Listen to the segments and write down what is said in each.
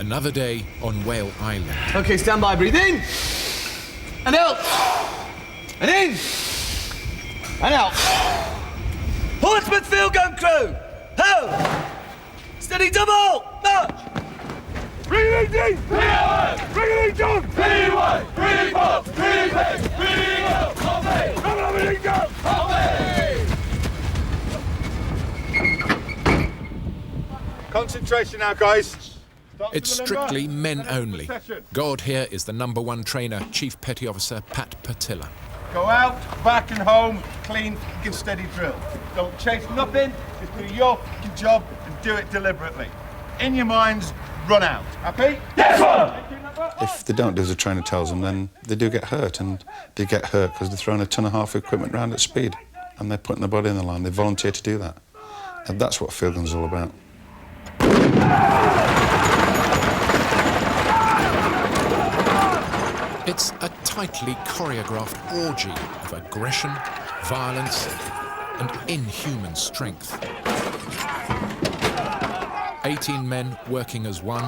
Another day on Whale Island. OK, stand by, breathe in. And out. And in. And out. Portsmouth field gun crew. Ho! Steady double. March. Bring it in, Dean! Bring it in, John! Bring it in, bring it in, bring it in, bring it in, go! Concentration now, guys. It's strictly men only. God here is the #1 trainer, Chief Petty Officer Pat Patilla. Go out, back and home, clean, give steady drill. Don't chase nothing, just do your fucking job and do it deliberately. In your minds, run out. Happy? Yes, sir! If they don't do as the trainer tells them, then they do get hurt, and they get hurt because they're throwing 1.5 tons of equipment around at speed, and they're putting their body in the line. They volunteer to do that. And that's what field gun's all about. It's a tightly choreographed orgy of aggression, violence, and inhuman strength. 18 men working as one,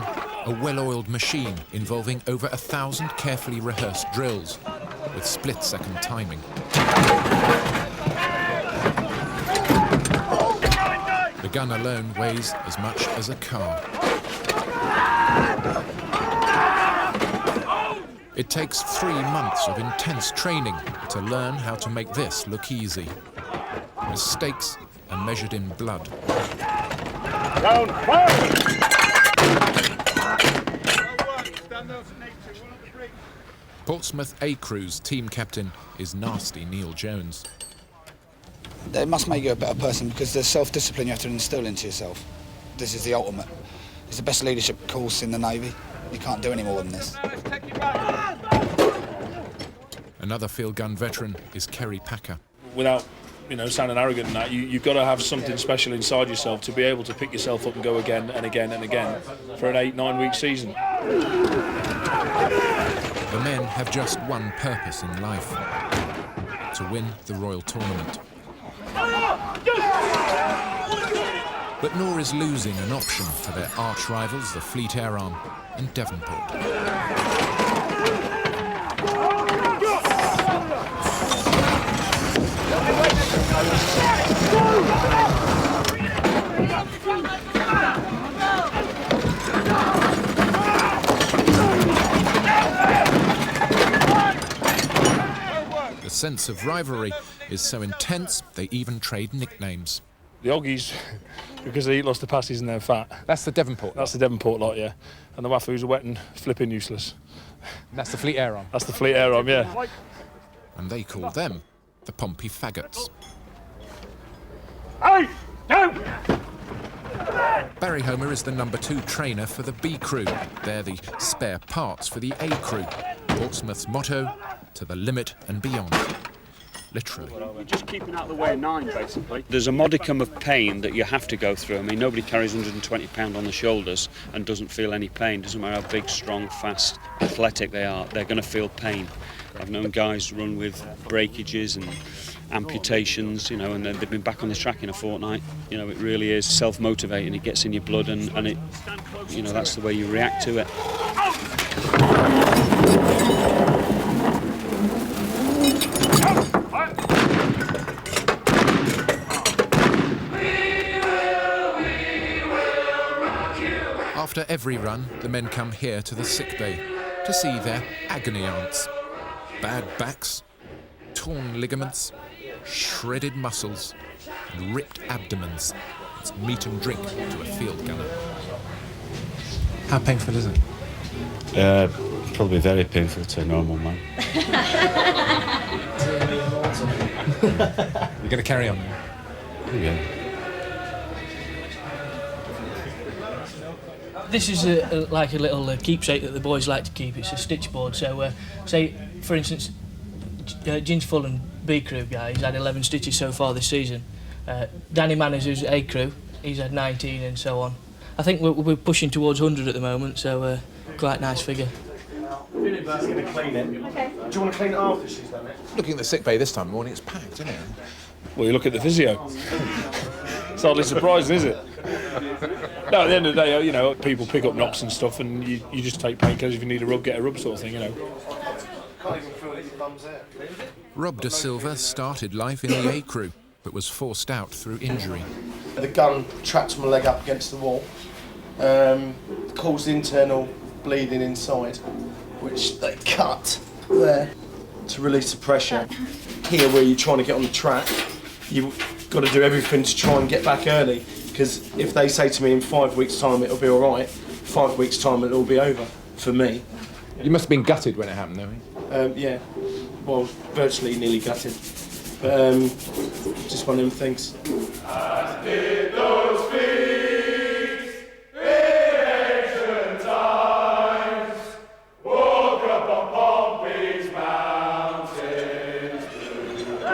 a well-oiled machine involving over 1,000 carefully rehearsed drills with split-second timing. The gun alone weighs as much as a car. It takes 3 months of intense training to learn how to make this look easy. Mistakes are measured in blood. Down, fire! Portsmouth A Crew's team captain is Nasty Neil Jones. It must make you a better person because there's self-discipline you have to instill into yourself. This is the ultimate. It's the best leadership course in the Navy. You can't do any more than this. Another field gun veteran is Kerry Packer. Without, sounding arrogant in that, you've got to have something special inside yourself to be able to pick yourself up and go again and again and again for an 8-9 week season. The men have just one purpose in life: to win the Royal Tournament. But nor is losing an option for their arch rivals, the Fleet Air Arm and Devonport. The sense of rivalry is so intense they even trade nicknames. The Oggies, because they eat lots of passes and they're fat. That's the Devonport. That's the Devonport lot, yeah. And the Waffles are wet and flipping useless. That's the Fleet Air Arm. That's the Fleet Air Arm, yeah. And they call them the Pompey Faggots. Hey! No! Barry Homer is the #2 trainer for the B Crew. They're the spare parts for the A Crew. Portsmouth's motto: to the limit and beyond. Literally. You're just keeping out of the way of 9, basically. There's a modicum of pain that you have to go through. I mean, nobody carries 120 pound on the shoulders and doesn't feel any pain. Doesn't matter how big, strong, fast, athletic they are, they're going to feel pain. I've known guys run with breakages and amputations, and then they've been back on the track in a fortnight. It really is self-motivating. It gets in your blood and it, that's the way you react to it. After every run, the men come here to the sick bay to see their agony aunts. Bad backs, torn ligaments, shredded muscles, and ripped abdomens. It's meat and drink to a field gunner. How painful is it? Probably very painful to a normal man. You're going to carry on now? Yeah. This is like a little keepsake that the boys like to keep. It's a stitch board. So, say, for instance, Ginge Full and B Crew guy, he's had 11 stitches so far this season. Danny Manners, who's A Crew, he's had 19 and so on. I think we're pushing towards 100 at the moment, so quite nice figure. Going to clean it. Okay. Do you want to clean it after she's done it? Looking at the sick bay this time of morning, it's packed, isn't it? Well, you look at the physio. It's hardly surprising, is it? No, at the end of the day, you know, people pick up knocks and stuff, and you just take painkillers. If you need a rub, get a rub, sort of thing, you know. Rob Da Silva started life in the A crew, but was forced out through injury. The gun trapped my leg up against the wall, caused internal bleeding inside, which they cut there to release the pressure. Here, where you're trying to get on the track, you've got to do everything to try and get back early, because if they say to me in 5 weeks' time it'll be all right, 5 weeks' time it'll be over for me. You must have been gutted when it happened, though. Yeah, well, virtually nearly gutted, but just one of them things. As did those feet in ancient times, walk upon Pompey's mountains blue.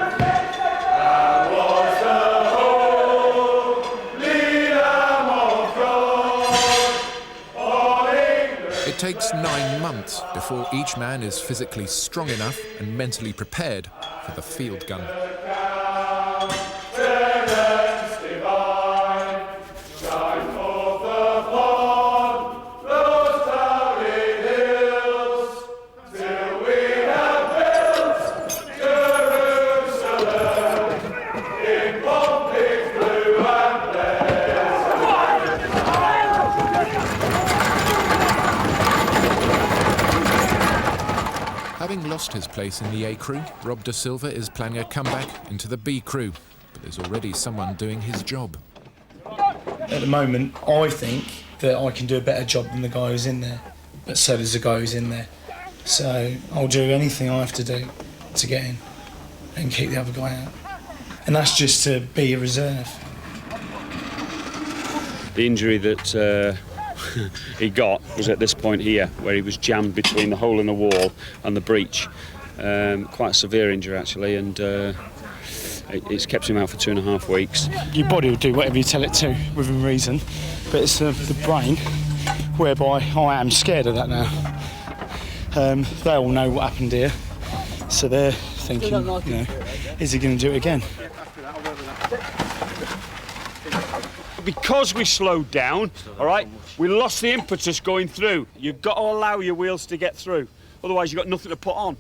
And was the holy Lamb of God on England. It takes 9 months before each man is physically strong enough and mentally prepared for the field gun. Having lost his place in the A crew, Rob Da Silva is planning a comeback into the B crew, but there's already someone doing his job. At the moment, I think that I can do a better job than the guy who's in there, but so does the guy who's in there. So I'll do anything I have to do to get in and keep the other guy out. And that's just to be a reserve. The injury that he got was at this point here, where he was jammed between the hole in the wall and the breach. Quite a severe injury, actually, and it's kept him out for 2.5 weeks. Your body will do whatever you tell it to, within reason, but it's the brain, whereby I am scared of that now. They all know what happened here, so they're thinking, you know, is he going to do it again? Because we slowed down, all right, we lost the impetus going through. You've got to allow your wheels to get through, otherwise you've got nothing to put on.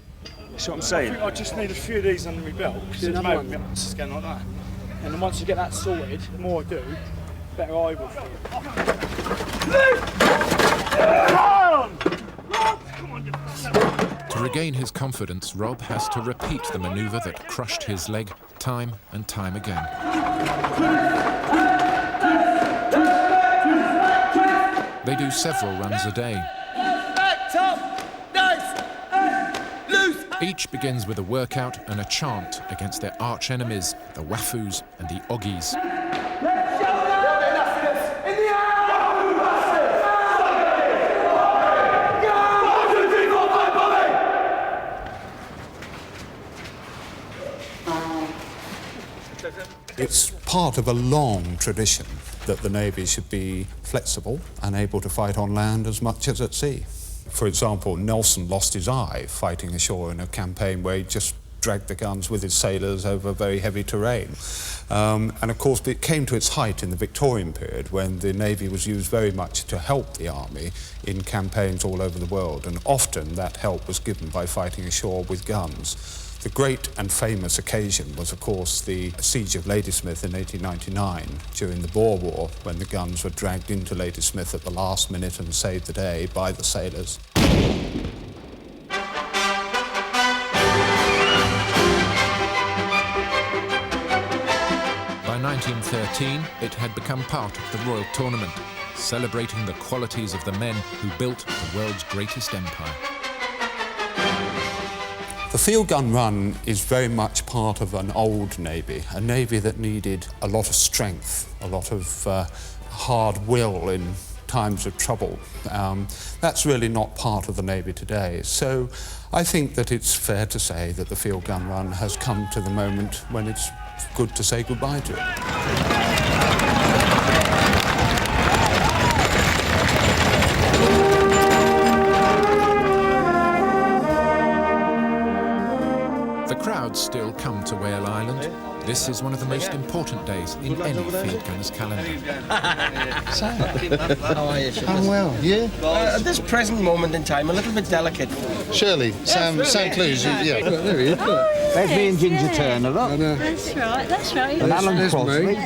See what I'm saying? I just need a few of these under my belt, because at the moment my is going like that. And then once you get that sorted, the more I do, the better I will feel. To regain his confidence, Rob has to repeat the manoeuvre that crushed his leg time and time again. They do several runs a day. Each begins with a workout and a chant against their arch enemies, the Wafus and the Oggies. It's part of a long tradition that the Navy should be flexible and able to fight on land as much as at sea. For example, Nelson lost his eye fighting ashore in a campaign where he just dragged the guns with his sailors over very heavy terrain. And of course, it came to its height in the Victorian period when the Navy was used very much to help the army in campaigns all over the world, and often that help was given by fighting ashore with guns. The great and famous occasion was, of course, the siege of Ladysmith in 1899 during the Boer War, when the guns were dragged into Ladysmith at the last minute and saved the day by the sailors. By 1913, it had become part of the Royal Tournament, celebrating the qualities of the men who built the world's greatest empire. The field gun run is very much part of an old Navy, a Navy that needed a lot of strength, a lot of hard will in times of trouble. That's really not part of the Navy today. So I think that it's fair to say that the field gun run has come to the moment when it's good to say goodbye to it. The crowd crowds still come to Whale Island. This is one of the most important days in any field gunner's calendar. Sam, how are you? I'm well. You? At this present moment in time, a little bit delicate. Shirley, Sam Clues, yeah. There he is. There's me and Ginger Turner, look. That's right. And Alan There's Crosby. me,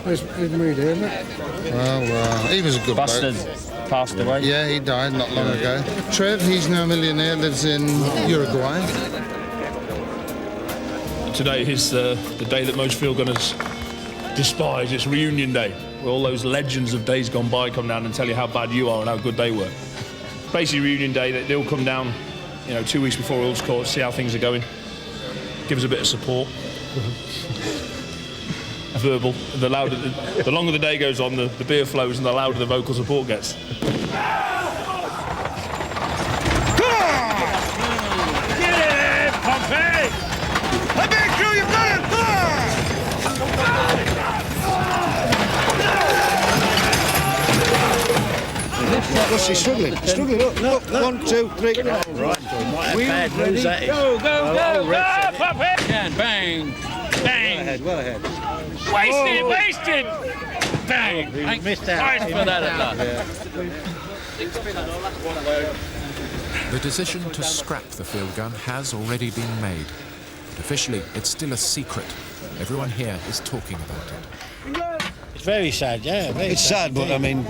isn't it? Well, he was a good Bastard bloke. passed away. Yeah, he died not long ago. Trev, he's now a millionaire, lives in Uruguay. Today is the day that most field gunners despise. It's reunion day, where all those legends of days gone by come down and tell you how bad you are and how good they were. Basically, reunion day, they all come down, 2 weeks before Earl's court, see how things are going, give us a bit of support. Verbal. The longer the day goes on, the beer flows and the louder the vocal support gets. What's he struggling? Look, 1, 2, 3. Right. Bad news, that is. Go, Bang, bang. bang. Well ahead. Wasted. Bang. Missed out. Sorry for that. The decision to scrap the field gun has already been made. But officially, it's still a secret. Everyone here is talking about it. It's very sad, yeah. It's sad, but I mean,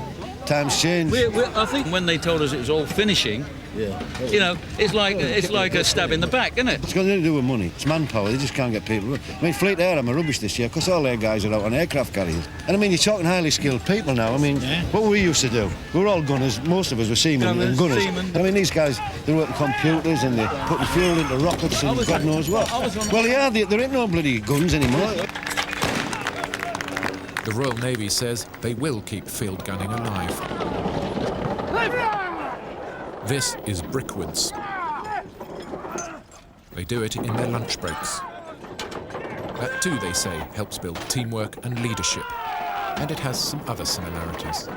times change. I think when they told us it was all finishing, it's like a stab in the back, isn't it? It's got nothing to do with money. It's manpower. They just can't get people. I mean, Fleet Air are rubbish this year because all their guys are out on aircraft carriers. And I mean, you're talking highly skilled people now. I mean, what we used to do, we were all gunners. Most of us were seamen and gunners. I mean, these guys, they're working computers and they're putting fuel into rockets and God knows what. Well, yeah, there ain't no bloody guns anymore. The Royal Navy says they will keep field gunning alive. This is Brickwoods. They do it in their lunch breaks. That too, they say, helps build teamwork and leadership. And it has some other similarities.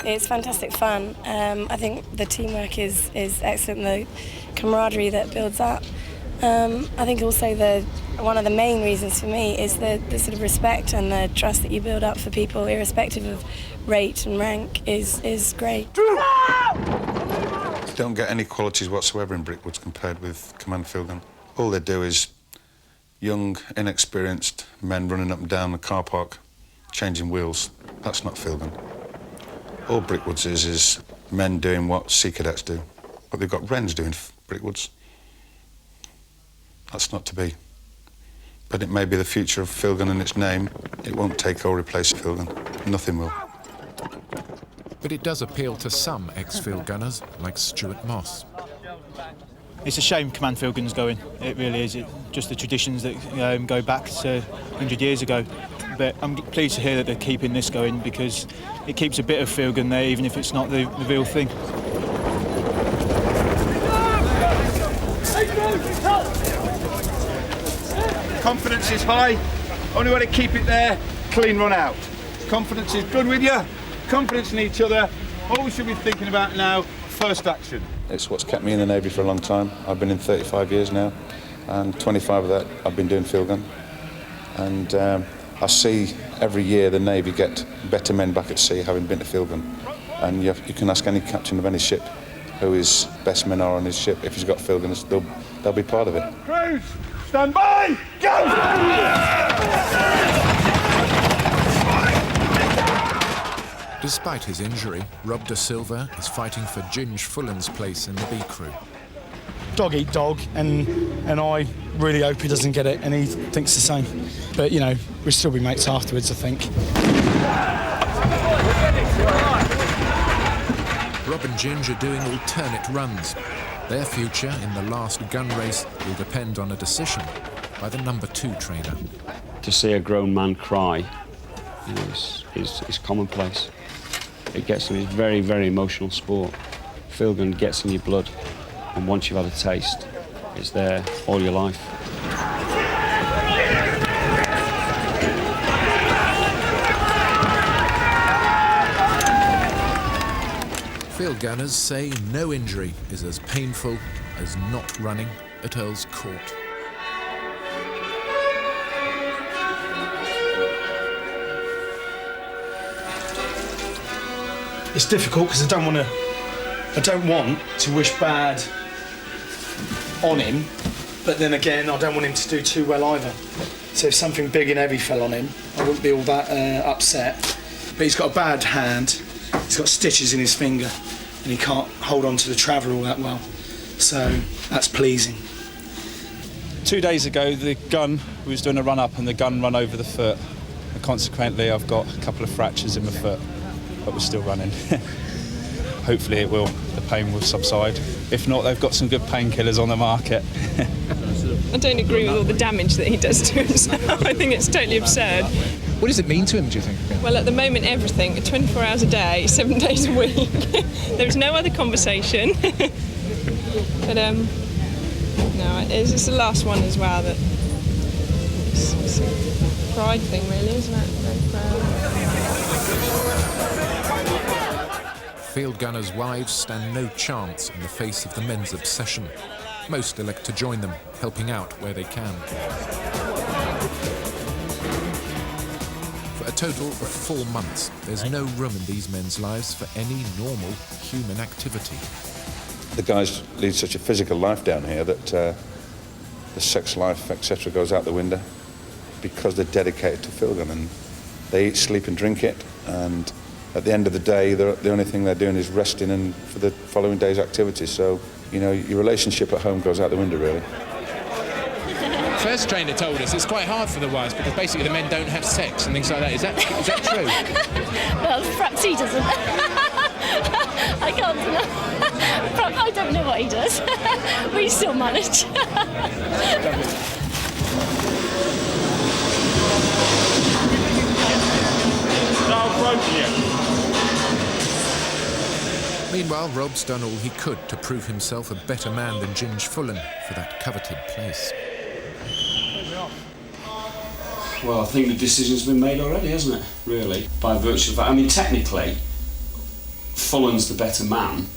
It's fantastic fun. I think the teamwork is excellent, the camaraderie that builds up. I think also one of the main reasons for me is the sort of respect and the trust that you build up for people, irrespective of rate and rank, is great. Don't get any qualities whatsoever in Brickwoods compared with Command Field Gun. All they do is young, inexperienced men running up and down the car park, changing wheels. That's not Field Gun. All Brickwoods is men doing what Sea Cadets do. But they've got Wrens doing Brickwoods. That's not to be. But it may be the future of Field Gun and its name. It won't take or replace Field Gun. Nothing will. But it does appeal to some ex-field gunners, like Stuart Moss. It's a shame Command Field Gun's going. It really is. Just the traditions that go back to 100 years ago. But I'm pleased to hear that they're keeping this going because it keeps a bit of field gun there, even if it's not the real thing. Confidence is high. Only way to keep it there, clean run out. Confidence is good with you. Confidence in each other. All we should be thinking about now, first action. It's what's kept me in the Navy for a long time. I've been in 35 years now, and 25 of that I've been doing field gun. And I see every year the Navy get better men back at sea having been to field gun. And you can ask any captain of any ship who his best men are on his ship. If he's got field gunners, they'll be part of it. Crews, stand by, go! Despite his injury, Rob De Silva is fighting for Ginge Fullen's place in the B crew. Dog eat dog, and I really hope he doesn't get it, and he thinks the same. But, we'll still be mates afterwards, I think. Rob and Ginge are doing alternate runs. Their future in the last gun race will depend on a decision by the number 2 trainer. To see a grown man cry is commonplace. It gets in. It's very, very emotional sport. Field gun gets in your blood, and once you've had a taste, it's there all your life. gunners say no injury is as painful as not running at Earl's Court. It's difficult because I don't want to wish bad on him, but then again, I don't want him to do too well either. So if something big and heavy fell on him, I wouldn't be all that upset. But he's got a bad hand, he's got stitches in his finger, and he can't hold on to the travel all that well. So that's pleasing. 2 days ago, we was doing a run-up and the gun ran over the foot. And consequently, I've got a couple of fractures in my foot, but we're still running. Hopefully the pain will subside. If not, they've got some good painkillers on the market. I don't agree with all the damage that he does to himself. I think it's totally absurd. What does it mean to him, do you think? Well, at the moment, everything, 24 hours a day, 7 days a week. There's no other conversation. But, no, it's the last one as well that it's a pride thing, really, isn't it? Very proud. Field gunners' wives stand no chance in the face of the men's obsession. Most elect to join them, helping out where they can. For a total of 4 months, there's no room in these men's lives for any normal human activity. The guys lead such a physical life down here that the sex life, etc., goes out the window because they're dedicated to field gun, and they eat, sleep and drink it, and at the end of the day, the only thing they're doing is resting and for the following day's activities. So, you know, your relationship at home goes out the window, really. First trainer told us it's quite hard for the wives because basically the men don't have sex and things like that. Is that true? Well, perhaps he doesn't. I can't know. I don't know what he does. We still manage. Meanwhile, Rob's done all he could to prove himself a better man than Ginge Fullen for that coveted place. Well, I think the decision's been made already, hasn't it? Really, by virtue of that. I mean, technically, Fullen's the better man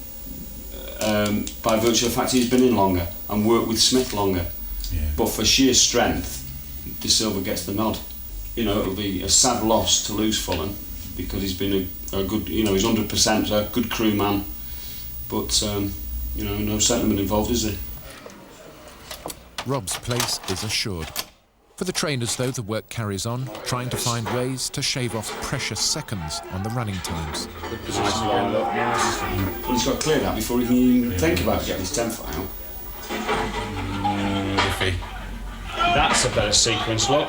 by virtue of the fact he's been in longer and worked with Smith longer. Yeah. But for sheer strength, De Silva gets the nod. You know, it'll be a sad loss to lose Fullen because he's been a good, you know, he's 100% a good crew man. But, you know, no sentiment involved, is there? Rob's place is assured. For the trainers, though, the work carries on, trying to find ways to shave off precious seconds on the running times. Well, he's got to clear that before he can even think about getting his 10 foot out. That's a better sequence, look.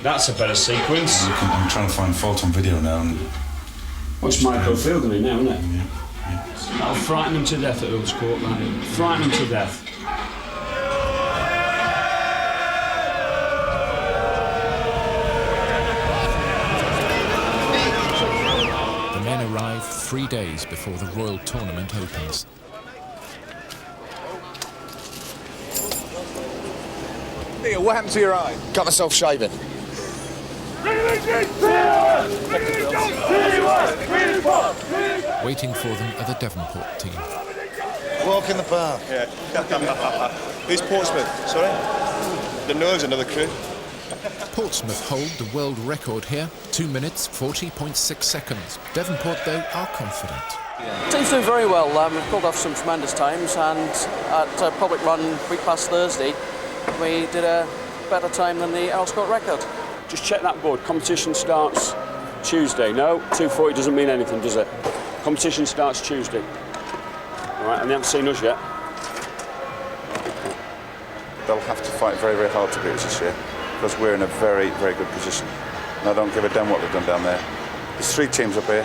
That's a better sequence. I'm trying to find fault on video now. Well, it's micro fielding now, isn't it? Yeah. That'll frighten them to death at Earl's Court, man. Frighten them to death. The men arrive 3 days before the Royal Tournament opens. Neil, what happened to your eye? Got myself shaving. Waiting for them are the Devonport team. Walk in the park. Yeah. Who's Portsmouth? Sorry? The Noah's another crew. Portsmouth hold the world record here, 2 minutes, 40.6 seconds. Devonport, though, are confident. Team's doing very well. We've pulled off some tremendous times, and at a public run week past Thursday, we did a better time than the Earl's Court record. Just check that board. Competition starts Tuesday. No, 2:40 doesn't mean anything, does it? Competition starts Tuesday. All right, and they haven't seen us yet. They'll have to fight very, very hard to beat us this year because we're in a very, very good position. And I don't give a damn what they've done down there. There's 3 teams up here.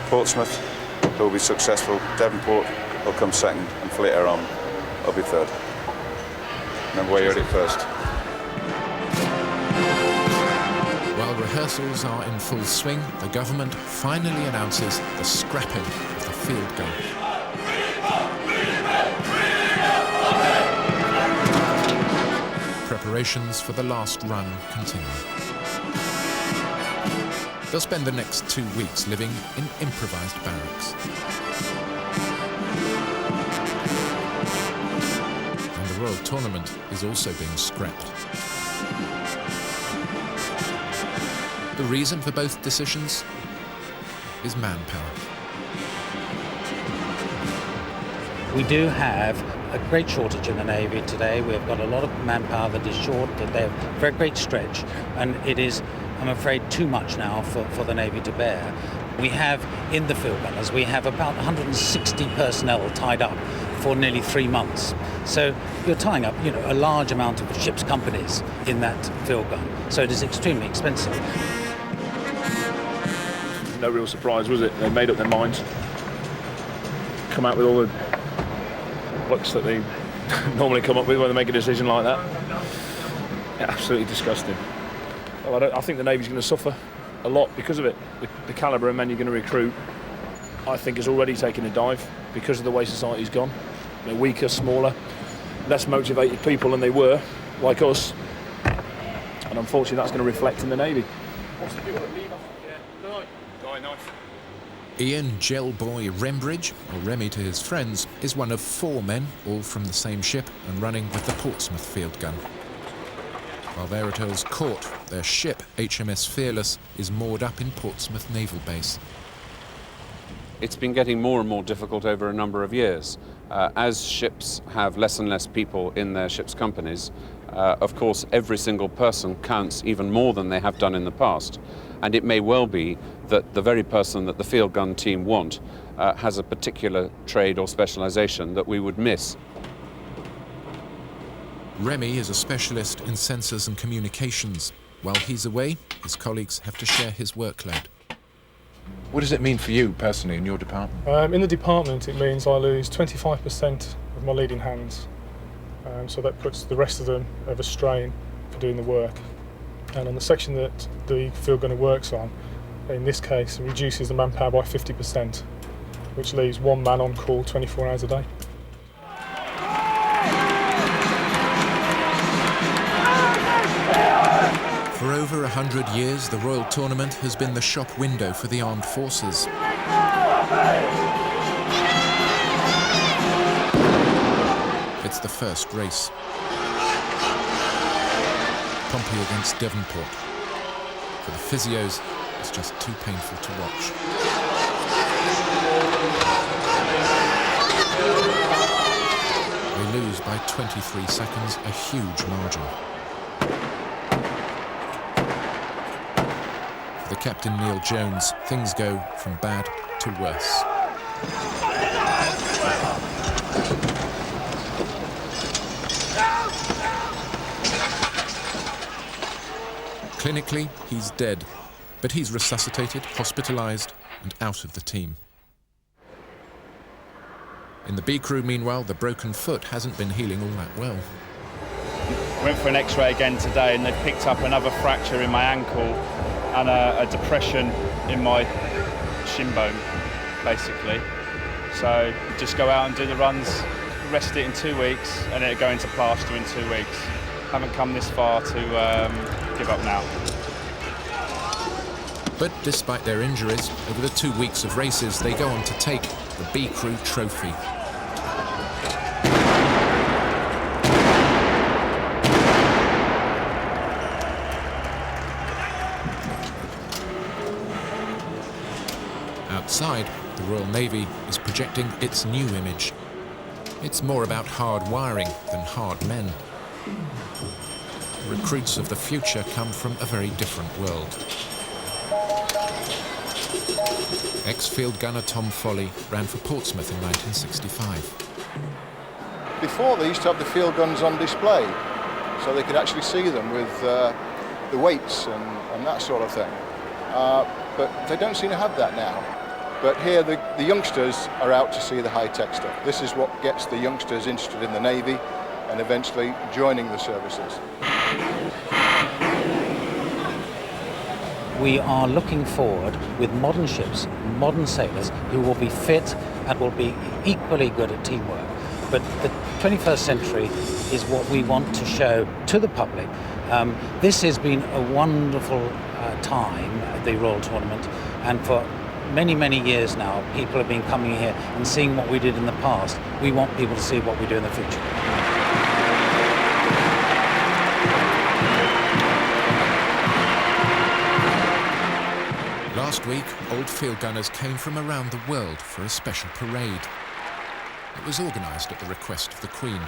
Portsmouth, who will be successful. Devonport will come second, and Fleet Air on will be third. Remember where you heard it first. While rehearsals are in full swing, the government finally announces the scrapping of the field gun. Preparations for the last run continue. They'll spend the next 2 weeks living in improvised barracks. And the Royal Tournament is also being scrapped. The reason for both decisions is manpower. We do have a great shortage in the Navy today. We've got a lot of manpower that is short, that they have a very great stretch, and it is, I'm afraid, too much now for the Navy to bear. We have, in the field gunners, we have about 160 personnel tied up for nearly 3 months. So you're tying up, a large amount of ships' companies in that field gun. So it is extremely expensive. No real surprise, was it? They made up their minds. Come out with all the looks that they normally come up with when they make a decision like that. Yeah, absolutely disgusting. Well, I think the Navy's going to suffer a lot because of it. The calibre of men you're going to recruit, I think, is already taking a dive because of the way society's gone. They're weaker, smaller, less motivated people than they were, like us. And unfortunately, that's going to reflect in the Navy. Ian Gelboy Rembridge, or Remy to his friends, is one of 4 men, all from the same ship and running with the Portsmouth field gun. While they're at Earl's Court, their ship, HMS Fearless, is moored up in Portsmouth Naval Base. It's been getting more and more difficult over a number of years. As ships have less and less people in their ships' companies, of course, every single person counts even more than they have done in the past. And it may well be that the very person that the field gun team want has a particular trade or specialisation that we would miss. Remy is a specialist in sensors and communications. While he's away, his colleagues have to share his workload. What does it mean for you personally in your department? In the department, it means I lose 25% of my leading hands. So that puts the rest of them of a strain for doing the work. And on the section that the field gunner works on, in this case, it reduces the manpower by 50%, which leaves 1 man on call 24 hours a day. For over 100 years, the Royal Tournament has been the shop window for the armed forces. It's the first race. Pompey against Devonport. For the physios, it's just too painful to watch. They lose by 23 seconds, a huge margin. For the captain, Neil Jones, things go from bad to worse. Clinically, he's dead, but he's resuscitated, hospitalised, and out of the team. In the B crew, meanwhile, the broken foot hasn't been healing all that well. Went for an X-ray again today, and they've picked up another fracture in my ankle and a depression in my shin bone, basically. So just go out and do the runs, rest it in 2 weeks, and it'll go into plaster in 2 weeks. Haven't come this far to give up now. But despite their injuries, over the 2 weeks of races, they go on to take the B Crew trophy. Outside, the Royal Navy is projecting its new image. It's more about hard wiring than hard men. The recruits of the future come from a very different world. Ex-field gunner Tom Foley ran for Portsmouth in 1965. Before, they used to have the field guns on display, so they could actually see them with the weights and that sort of thing. But they don't seem to have that now. But here, the youngsters are out to see the high-tech stuff. This is what gets the youngsters interested in the Navy and eventually joining the services. We are looking forward with modern ships, modern sailors who will be fit and will be equally good at teamwork. But the 21st century is what we want to show to the public This has been a wonderful time at the Royal Tournament, and for many, many years now, people have been coming here and seeing what we did in the past. We want people to see what we do in the future. Last week, old field gunners came from around the world for a special parade. It was organised at the request of the Queen.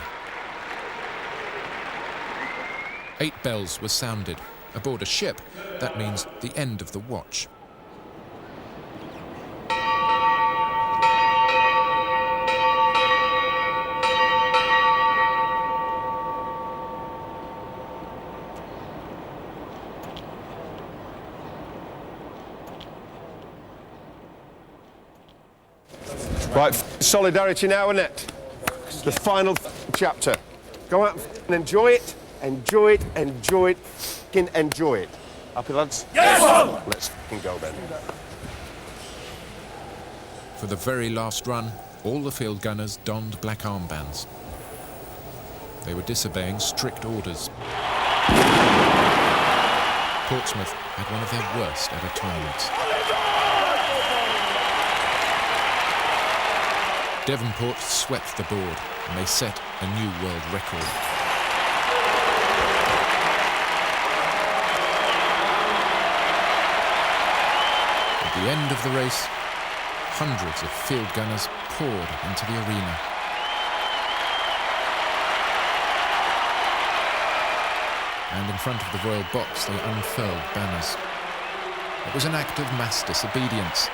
8 bells were sounded. Aboard a ship, that means the end of the watch. Right, solidarity now, isn't it? The final chapter. Go out and enjoy it, enjoy it, enjoy it, f***ing enjoy it. Happy, lads? Yes, sir! Let's f***ing go then. For the very last run, all the field gunners donned black armbands. They were disobeying strict orders. Portsmouth had one of their worst ever tournaments. Devonport swept the board and they set a new world record. At the end of the race, hundreds of field gunners poured into the arena. And in front of the royal box they unfurled banners. It was an act of mass disobedience,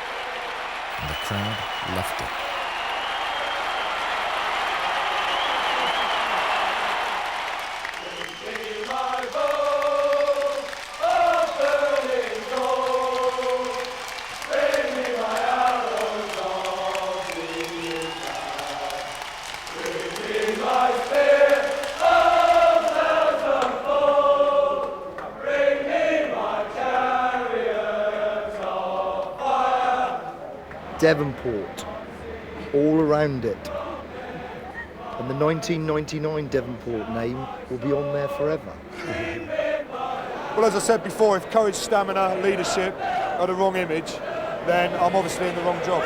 and the crowd loved it. Devonport, all around it. And the 1999 Devonport name will be on there forever. Well, as I said before, if courage, stamina, leadership are the wrong image, then I'm obviously in the wrong job.